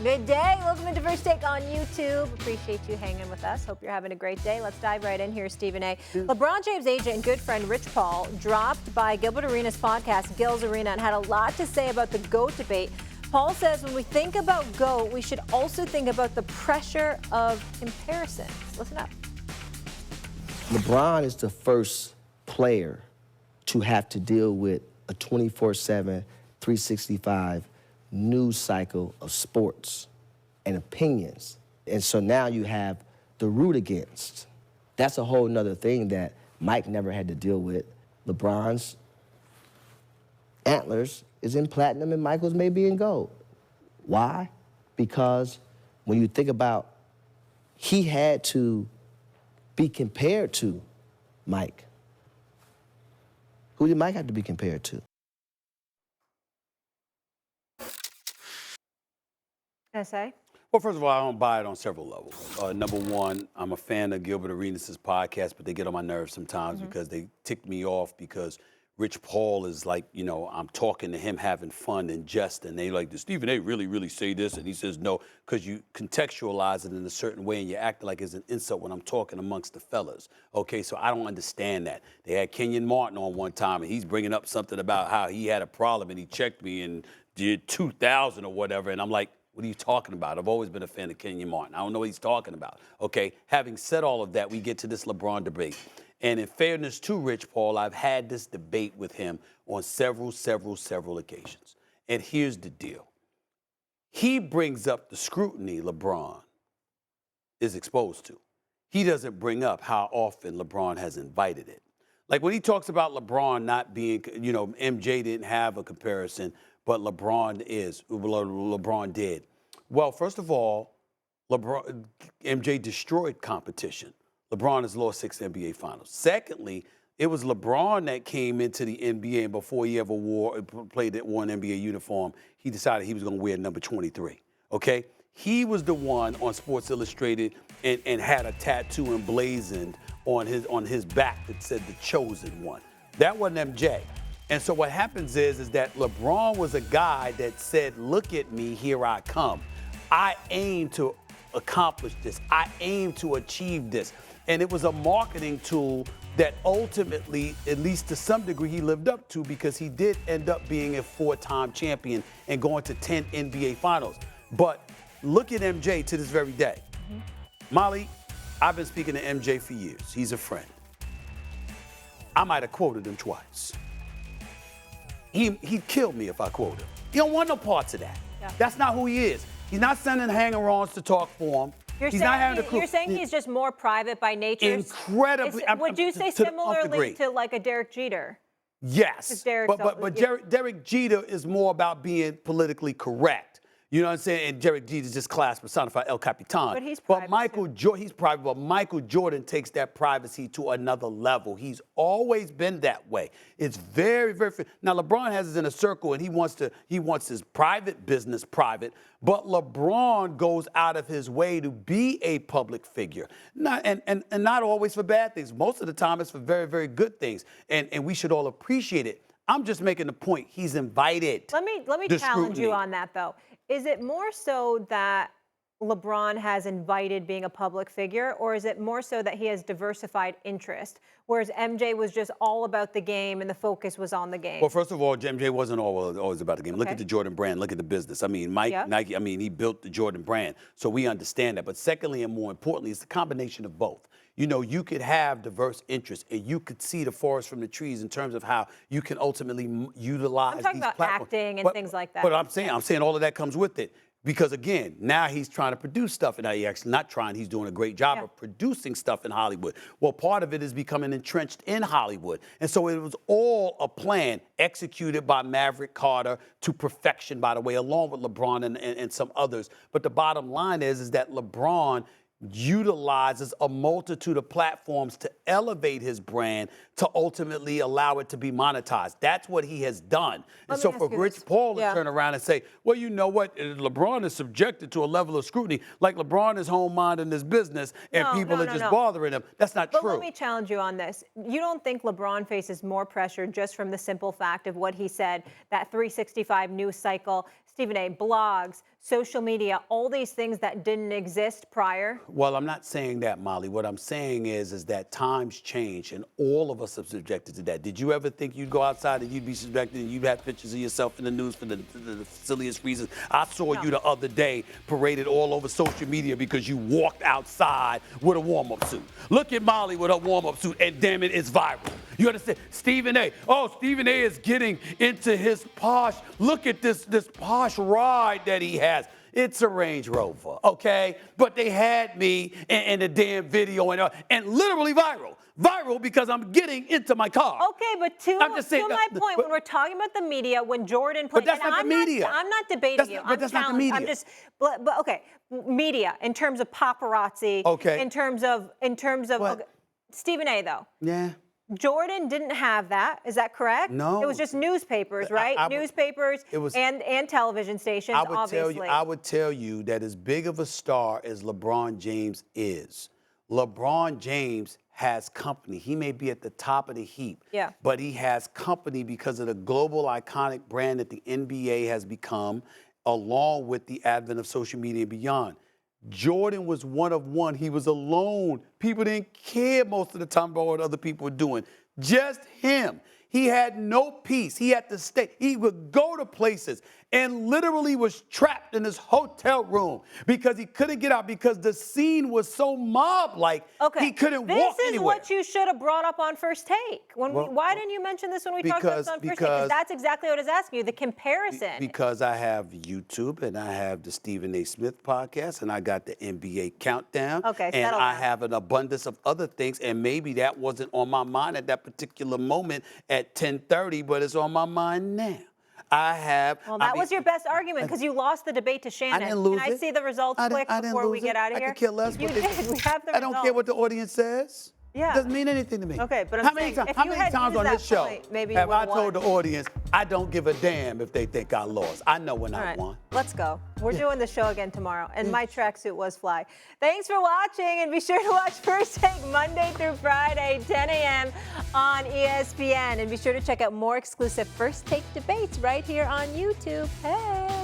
Good day. Welcome to First Take on YouTube. Appreciate you hanging with us. Hope you're having a great day. Let's dive right in here, Stephen A. LeBron James' agent and good friend Rich Paul dropped by Gilbert Arena's podcast, Gil's Arena, and had a lot to say about the GOAT debate. Paul says when we think about GOAT, we should also think about the pressure of comparisons. Listen up. LeBron is the first player to have to deal with a 24/7, 365 news cycle of sports and opinions. And so now you have the root against. That's a whole nother thing that Mike never had to deal with. LeBron's antlers is in platinum and Michael's may be in gold. Why? Because when you think about, he had to be compared to Mike. Who did Mike have to be compared to? SA? Well, first of all, I don't buy it on several levels. Number one, I'm a fan of Gilbert Arenas' podcast, but they get on my nerves sometimes because they tick me off because Rich Paul is like, you know, I'm talking to him having fun and jest, and they like, does Stephen A. really say this? And he says no, because you contextualize it in a certain way and you act like it's an insult when I'm talking amongst the fellas. Okay, so I don't understand that. They had Kenyon Martin on one time, and he's bringing up something about how he had a problem and he checked me and did 2,000 or whatever, and I'm like, what are you talking about? I've always been a fan of Kenyon Martin. I don't know what he's talking about. Okay, having said all of that, we get to this LeBron debate. And in fairness to Rich Paul, I've had this debate with him on several occasions. And here's the deal. He brings up the scrutiny LeBron is exposed to. He doesn't bring up how often LeBron has invited it. Like when he talks about LeBron not being, you know, MJ didn't have a comparison, but LeBron did. Well, first of all, MJ destroyed competition. LeBron has lost 6 NBA finals. Secondly, it was LeBron that came into the NBA, and before he ever wore an NBA uniform, he decided he was going to wear number 23. Okay? He was the one on Sports Illustrated and had a tattoo emblazoned on his back that said the chosen one. That wasn't MJ. And so what happens is that LeBron was a guy that said, look at me, here I come. I aim to accomplish this. I aim to achieve this. And it was a marketing tool that ultimately, at least to some degree, he lived up to because he did end up being a 4-time champion and going to 10 NBA finals. But look at MJ to this very day. Molly, I've been speaking to MJ for years. He's a friend. I might have quoted him twice. He'd kill me if I quote him. He don't want no parts of that. Yeah. That's not who he is. He's not sending hanger-ons to talk for him. You're saying he's just more private by nature? Incredibly. Would you say similarly to like a Derek Jeter? Yes. But Derek Jeter is more about being politically correct. You know what I'm saying? And Derek Jeter is just class personified El Capitan. But he's private. He's private, but Michael Jordan takes that privacy to another level. He's always been that way. It's very, very. Now LeBron has it in a circle, and he wants his private business private. But LeBron goes out of his way to be a public figure, and not always for bad things. Most of the time, it's for very, very good things, and we should all appreciate it. I'm just making the point. He's invited. Let me challenge you on that, though. Is it more so that LeBron has invited being a public figure, or is it more so that he has diversified interest, whereas MJ was just all about the game and the focus was on the game? Well, first of all, MJ wasn't always about the game. Okay. Look at the Jordan brand. Look at the business. I mean, Nike, I mean, he built the Jordan brand, so we understand that. But secondly, and more importantly, it's the combination of both. You know, you could have diverse interests, and you could see the forest from the trees in terms of how you can ultimately utilize these platforms. I'm talking about acting and things like that. But I'm saying all of that comes with it. Because again, now he's trying to produce stuff, and now he's actually not trying. He's doing a great job of producing stuff in Hollywood. Well, part of it is becoming entrenched in Hollywood. And so it was all a plan executed by Maverick Carter to perfection, by the way, along with LeBron and some others. But the bottom line is that LeBron utilizes a multitude of platforms to elevate his brand to ultimately allow it to be monetized. That's what he has done. And so for Rich Paul to turn around and say, well, you know what, LeBron is subjected to a level of scrutiny, like LeBron is home minding his business and people are just bothering him. That's not true. But let me challenge you on this. You don't think LeBron faces more pressure just from the simple fact of what he said, that 365 news cycle, Stephen A., blogs, social media, all these things that didn't exist prior? Well, I'm not saying that, Molly. What I'm saying is that times change, and all of us are subjected to that. Did you ever think you'd go outside and you'd be subjected and you'd have pictures of yourself in the news for the silliest reasons? I saw you the other day paraded all over social media because you walked outside with a warm-up suit. Look at Molly with her warm-up suit, and damn it, it's viral. You understand? Stephen A. Oh, Stephen A. is getting into his posh. Look at this posh ride that he has. It's a Range Rover, okay? But they had me in the damn video and literally viral. Viral because I'm getting into my car. Okay, but to my point, when we're talking about the media, when Jordan played, but that's not the media. I'm not debating you. But that's not the media. I'm just, but okay, media in terms of paparazzi. Okay. In terms of, okay, Stephen A. though. Yeah. Jordan didn't have that. Is that correct? No. It was just newspapers, right? Newspapers and television stations, obviously. I would tell you that as big of a star as LeBron James is, LeBron James has company. He may be at the top of the heap, but he has company because of the global iconic brand that the NBA has become, along with the advent of social media and beyond. Jordan was one of one. He was alone. People didn't care most of the time about what other people were doing. Just him. He had no peace. He had to stay. He would go to places and literally was trapped in his hotel room because he couldn't get out because the scene was so mob-like. He couldn't walk anywhere. This is what you should have brought up on First Take. Why didn't you mention this when we talked about this on First Take? Because that's exactly what I was asking you, the comparison. Because I have YouTube and I have the Stephen A. Smith podcast and I got the NBA Countdown. Okay, and I have an abundance of other things, and maybe that wasn't on my mind at that particular moment at 10:30, but it's on my mind now. Well, that was your best argument because you lost the debate to Shannon. I didn't lose Can I see the results quick before we get out of here? I could care less. You did. We have the results. I don't care what the audience says. Yeah. It doesn't mean anything to me. Okay, but how many times on this show have I told the audience I don't give a damn if they think I lost? I know when I won. Let's go. We're doing the show again tomorrow, and my tracksuit was fly. Thanks for watching, and be sure to watch First Take Monday through Friday, 10 a.m. on ESPN. And be sure to check out more exclusive First Take debates right here on YouTube. Hey!